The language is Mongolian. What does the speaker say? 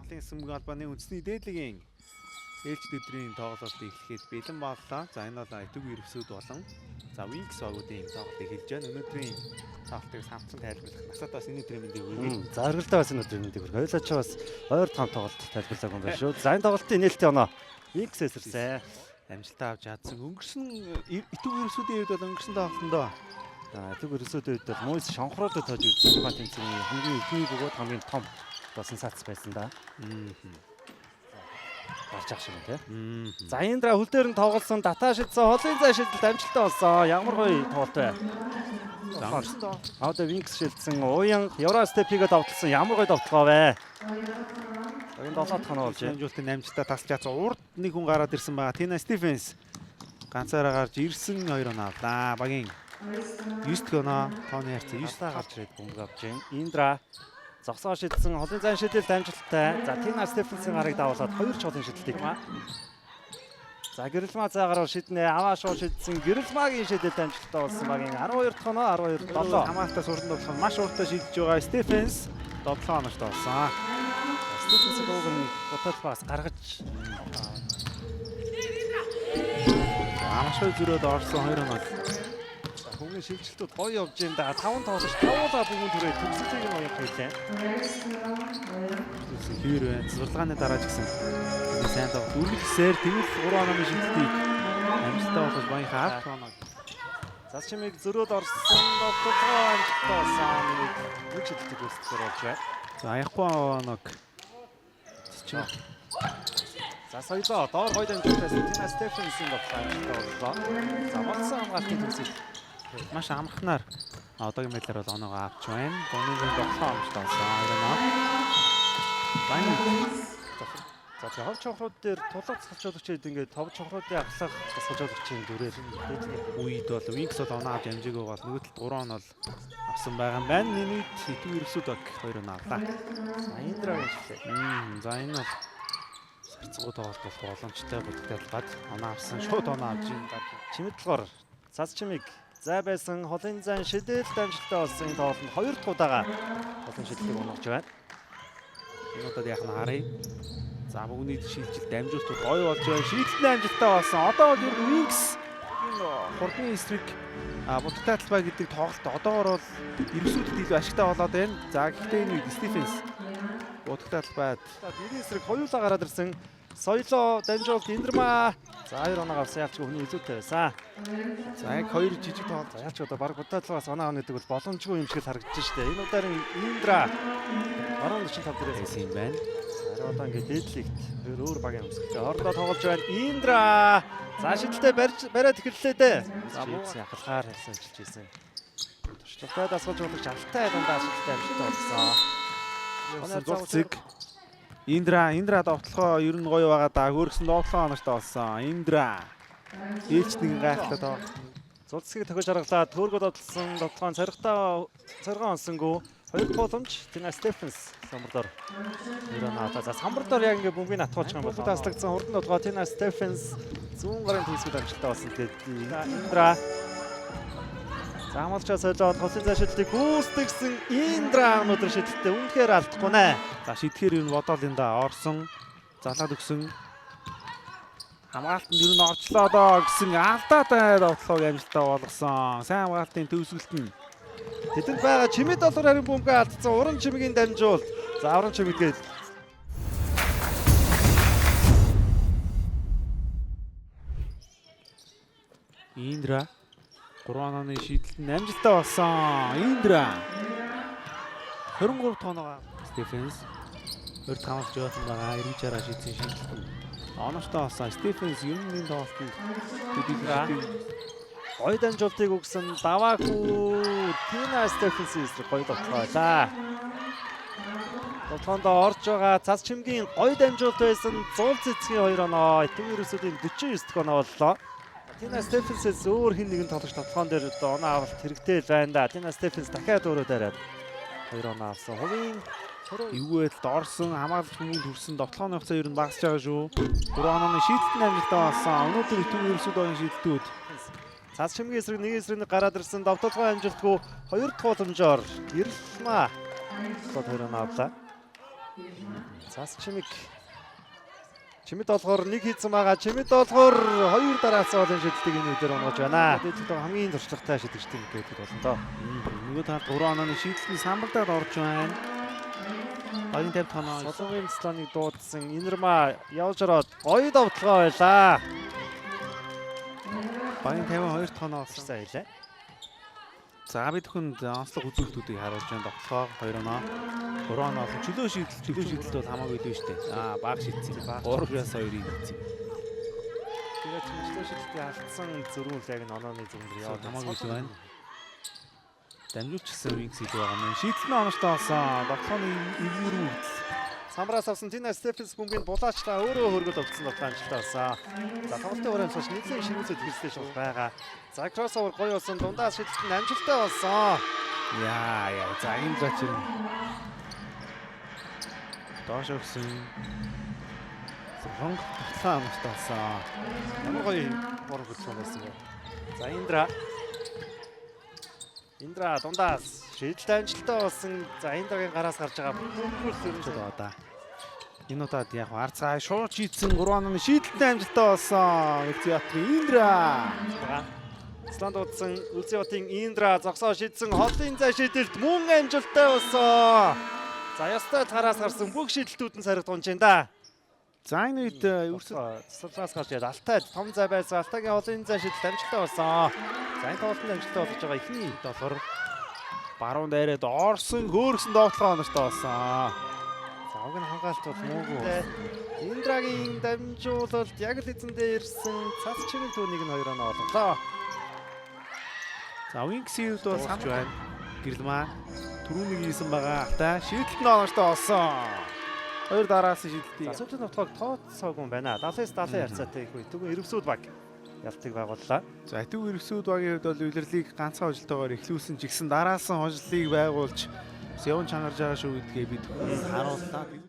Монголын эсрэг албаны үндэсний дээдлэгийн ээлжид өдрийн тоглолт эхлэхэд бэлэн боллоо. За энэ бол Итүг Ирвсүүд болон Wings багуудын тоглолт эхэлж байна. Өнөөдрийн тоглолтыг самцсан тайлбарлах насаатаас энэ өдрийн мэндийг хүргэе. За оргилдаа бас энэ өдрийн мэндийг хүргэе. Хоёулаа ч бас ойр том тоглолт тайлбарлаг юм байна шүү. За энэ тоглолтын нээлттэй оноо Wings эсэрсэн. Амжилтаа авч чадсан. Өнгөрсөн Итүг Ирвсүүдийн үед бол өнгөрсөн тоглолтондоо Итүг Ирвсүүдийн үед бол Мойс шонхруудад тож үзсэн тухайн тэмцээний хамгийн ихний бөгөөд хамгийн том болсон сац байсан да. Гарч ах шиг тийм. За Индра хөл дээр нь тоглосон дата шидсэн холын зай шидэлд амжилттай болсон. Ямар гоё тоглолт вэ? Одоо Wings шилдсэн уян Евростепигээ давталсан ямар гоё давталгаа вэ? Энэ 7 дахь нь болж амжилтын амжилтаа тасч чадсан. Урд нэг хүн гараад ирсэн байгаа. Тина Стефенс ганцаараа гарч ирсэн 2 оноо авлаа. Багийн 9 дэх оноо тооны харьцаа 9 таа гарч ирээд бөмбөг авч байна. Индра зогсоо шидсэн холын зай шидэлд амжилттай. За Тина Стефенсийн гарыг давуулаад 2 ч холын шидэлтийг маа. За Гэрэлмаа цаагаар шиднэ аваа шуу шидсэн Гэрэлмаагийн шидэлд амжилттай болсон багийн 12 дахь оноо 12-7 хамаалтаа сурдан тоглох маш уртаа шидэж байгаа Стефенс 7 оноотой болсон. Стефенсийг уугын бодол бас гаргаж Амшгүй зөрөөд орсон 2 оноо. Бүгэн шилжилтүүд гоё явж байна да. 5 тоглож 5-аа бүгэн түрээ төгсөлтийг нь оёо хэлээ. Хэр вэ? Цэцэрлэгааны дараа ч гэсэн энэ сайн тоглох. Үргэлжлэхээр тэгвэл 3 онооны шилжилтийг амжилттай болгож баянхаа 10 оноо. Зас чимээг зөрөөд орсон довтлогоо амжилттай болсон. Нэг шилжилтийг үүсгэхээр болж байна. За аяхгүй оног. За соёлоо доор гоё дамжуулсан Тина Стефенсийн довтлоо амжилттай боллоо. За болсон хамгаалтын төгсөлт маш амархнаар одоогийн байдлаар бол оноогоо авч байна. Гонгийн 7 амжилт олсон. За хов чонхрууд дээр тулац хажуулагчид ингээд тов чонхруудын ахлах хажуулагчийн дүрээр үед бол Wings бол оноо авч амжаагүй бол нөгөө талд 3 оноо авсан байгаа юм байна. Энэ үед Итүг Ирвсүүд 2 оноо авлаа. За Индрагийн шилээ. За энэ бол сарцгуу тоглолт болох боломжтой бүтээл талбад оноо авсан. Шууд оноо авч гарч чимэдлгоор цас чимэг зай байсан холын зайн шидэлд амжилттай болсон энэ тоглолтод 2 дахь удаага холын шидлийг оноогч байна. Энэ удаад яах нь харъя. За бүгний шилжилт дамжуултууд гоё болж байна. Шийдэлтний амжилттай болсон. Одоо бол ер нь Wings энэ хурдны эсрэг будалтай талбай гэдэг тоглолт одоогор бол Ирвсүүдэд илүү ашигтай болоод байна. За гэхдээ энэ үед Стефенс будалтай талбайд нэгэн эсрэг хоёулаа гараад ирсэн. Соёлоо дамжуулт Индэрмаа. За 2 оноо авсан ялчгүй хүний илүүтэй байсан. За яг 2 жижиг тоглолт. За ялч одоо баг будалтай талбайс оноо авах гэдэг бол боломжгүй юм шиг л харагдаж штэ. Энэ удаар Индра 15 дээрээс байсан юм байна. Одоо ингээд дээдлэгт өөр багийн өмсгөлтэй ордоо тоглож байна. Индра. За шидэлтэй бариад эхэллээ дээ. За буусан яхалгаар хэлсэнжилж ийсэн. Туршлагатай дасгаж болох авалтай дундаа шидэлтэй амжилттай болсон. Зурцэг Индра довтлохоо ер нь гоё байгаа да. Хөргсөн 7 оноотой болсон. Индра ээлж нэгэн гайхалтай тоглолт. Зурцгийг тохиж аргалаад төөргөд одлсон довтлогоо царган онсонгүй 2 боломж Тина Стефенс самбардор. За самбардор яг ингээ бөмбөгийг атгуулж байгаа юм бол таслагдсан хурдан довтлогоо Тина Стефенс зүүн гарын төгсгөл амжилттай болсон. Тэгээд Индра заамалчаа солиод холын зай шидэлтийг гүйцэтгсэн Индра өнөөдөр шидэлтээ үнэхээр алдахгүй нэ. За шидэхээр юу бодоол энэ да орсон залаад өгсөн хамгаалтанд ер нь орчлоо доо гэсэн алдаатай довтлоог амжилттай болгосон. Сайн хамгаалтын төгсгөлт нь тэдэнд байгаа чимэд доллар харин бөмбөг алдсан уран чимэгийн дамжуулт. За уран чимэдгээд Индра 3 онооны шийдэлт нь амжилттай болсон. Индра 23 тооноо Стефенс өрт хамгаалж явсан байгаа. Ирж хараа шийдсэн шийдэлт нь оноочтой болсон. Стефенс ер нь энэ тоглолтод гоё дамжуултыг өгсөн даваагүй Тина Стефенс гоё тоглолоо байлаа. Тоглоонд орж байгаа цас чимгийн гоё дамжуулт байсан 100 цэцгийн 2 оноо Итүг Ирвсүүдийн 49 дахь оноо боллоо. Тина Стефенсээс өөр хин нэгэн тоглогч тоглоом дээр оноо авалт хэрэгтэй л байна да. Тина Стефенс дахиад өөрөө дараад 2 оноо авсан. Хувийн эвгүйд орсон хамгаалж хүмүүнд хүрсэн довтлооны хугацаа ер нь багасж байгаа шүү. 3 онооны шийдэлт нь амжилттай болсон. Өнөөдөр Итүг Ирвсүүдийн шийдэлтүүд цас чимгийн эсрэг нэг эсрэг гараад ирсэн довтлогоо амжилтгүй 2 дахь боломжоор Гэрэлмаа 2 оноо авлаа. Цаас Чимэд олгоор нэг хийсэн байгаа. Чимэд олгоор хоёр дараасан олон шидэлтийг энэ үедэр онгож байна. Дээд хамгийн туршлагатай шидэгчтэй гэдэг болно доо. Нөгөө талд 3 онооны шийдэлтний самбардаад орж байна. Багийн 50 тоноо Солонгын цэцлоныг дуудсан Инэрма явж ороод гоё давталгаа байлаа. багийн 52 тоноо олсон. Сайн хэлээ. За бид хүнд онцлог үзүүлэлтүүдийг харуулж байна. Тогтхоо 2 оноо. 3 оноо олсон. Чөлөө шийдэлт бол хамаагүй дээ шүү дээ. Бага шийдсэн. 3-2-ийн хийцэн. Тэгээд чөлөө шидэлтийг алдсан зөрүүл яг нь онооны зүүн яваад хамаагүй л байна. Дамжуулчихсан Wings илүү байгаа юм. Шийдэлтний оноочтой болсон. Тогтхооны эвгүүрүү хүртэл. Самраас авсан Тина Стефенс бөмбөгийн булаачлаа өөрөө хөргөл өгсөн тоглоомжтой болсон. За тоглолтын өрөөнд цааш нэгэн ширүүцэд хэрэгстэй шууд байгаа. За кроссовер гоё болсон. Дундаа шидэлтэн амжилттай болсон. Яа. За энэ зачин. Доош өгсөн. Сонго тоглоом оноочтой болсон. Ямар гоё гурав хөдөлгөөн байсан бэ. За Индра дундаас шийдэлт амжилттай болсон. За Индрагийн гараас гарч байгаа бүгд өрнөж байгаа да. Энэ удаад яг арцаа шууд шийдсэн 3 онооны шийдэлтний амжилттай болсон. Үлзиотын Индра. Сланд удсан Үлзиотын Индра зогсоо шийдсэн холын зай шийдэлт мөн амжилттай болсон. За ястай тараас гарсан бүх шийдэлтүүд нь сарагдгонж байна да. За энэ үед Цэцлээс гарч ирээд Алтайд том зай байсан. Алтайгийн холын зай шийдэлт амжилттай болсон. За энэ тоглолтод амжилттай болж байгаа ихний доллар баруун дайраад орсон хөөргсөн доотлогоо оноочтой болсон. Завг нь хангаалт бол муугүй. Индрагийн дамжуулалт яг л эзэндээ ирсэн цац чимэг түүнийг нь 2 оноо олголоо. За Wings-ийн хувьд бол самж байна. Гэрэлмаа түрүүнийг хийсэн байгаа. Алтай шийдэлтний оноочтой болсон. 2 дараас шийдэлтийг. За сүүлд нутгаар тооцоогүй юм байна. 70-70 харьцаатай их үе. Түгэн Ирвсүүд баг ялтыг байгууллаа. За Атүг Ирвсүүд багийн хувьд бол улирлыг ганцхан хожлтойгоор эхлүүлсэн ч гэсэн дараасан хожлыг байгуулж явж чангарж байгаа шүү гэдгээ бид харууллаа.